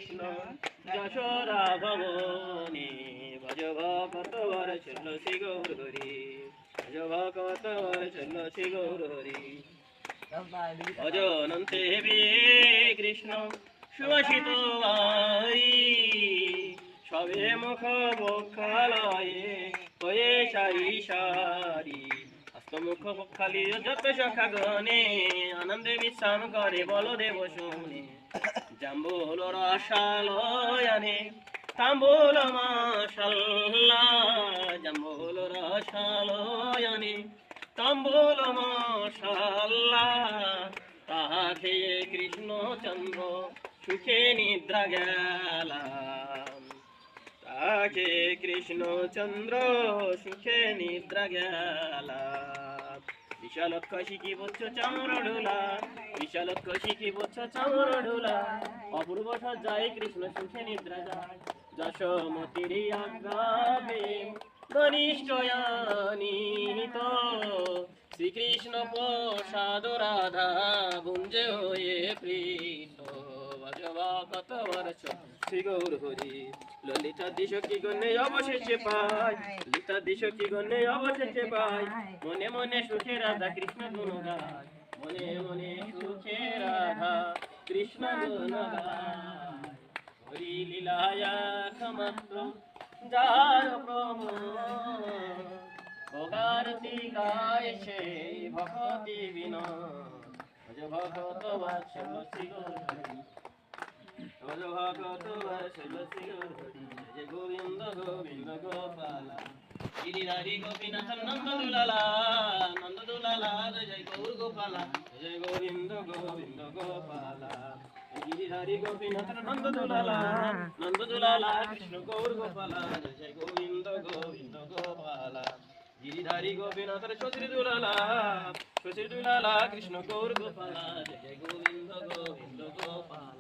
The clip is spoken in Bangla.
কৃষ্ণ যশোরা ভবনে ভজ ভকত বর চল শ্রী গৌরী ভজ ভকত বর চল শ্রী গৌরী ভজ অনন্তে কৃষ্ণ সুবাসিত সবে মুখ বক্ষালয়ে হয়ে সারি সারি হস্তমুখ বক্ষালি যত সখা গণে আনন্দে বিশ্রাম করে বলদেব শুনে জাম্বুল রসালয়ানে তাম্বুল মাশাল্লাহ জাম্বুল রসালয়ানে তাম্বুল মাশাল্লাহ তাহা খেয়ে কৃষ্ণচন্দ্র সুখে নিদ্রা গেলা তাকে কৃষ্ণচন্দ্র সুখে নিদ্রা গেলা বিশালক্ষ শিখি বচ্চ চামর ডোলা বিশালক্ষ শিখি বচ্চ চামর ডোলা অপূর্ব সজ্জায় কৃষ্ণ সুখে নিদ্রা যায় যশোমতির আজ্ঞাবে ঘনিষ্ঠয়ানিত শ্রীকৃষ্ণ প্রসাদ রাধা গুঞ্জে হয়ে প্রীত কত বর্ষ শ্রী গৌর হরি ললিতা দিশকি গণে অবশেষে পাই ললিতা দিশকি গণে অবশেষে পাই মনে মনে সুখে রাধা কৃষ্ণ গুণ গায় মনে মনে সুখে রাধা কৃষ্ণ গুণ গায় হরি লীলায়া সমস্ত যার প্রম ভোগারতি গায় সে ভক্তি বিনোদ ভগত বাৎসল্য শ্রী গৌর হরি ভগত বাৎসল্য শ্রী গৌর হরি জয় গোবিন্দ গোবিন্দ গোপাল গিরিধারী গোপীনাথ নন্দ দুলালা জয় গৌর গোপাল জয় গোবিন্দ গোবিন্দ গোপাল গিরিধারী গোপীনাথ নন্দ দুলালা কৃষ্ণ গৌর গোপাল জয় গোবিন্দ গোবিন্দ গোপাল গিরিধারী গোপীনাথ শশী দুলালা কৃষ্ণ গৌর গোপাল জয় গোবিন্দ গোবিন্দ গোপাল।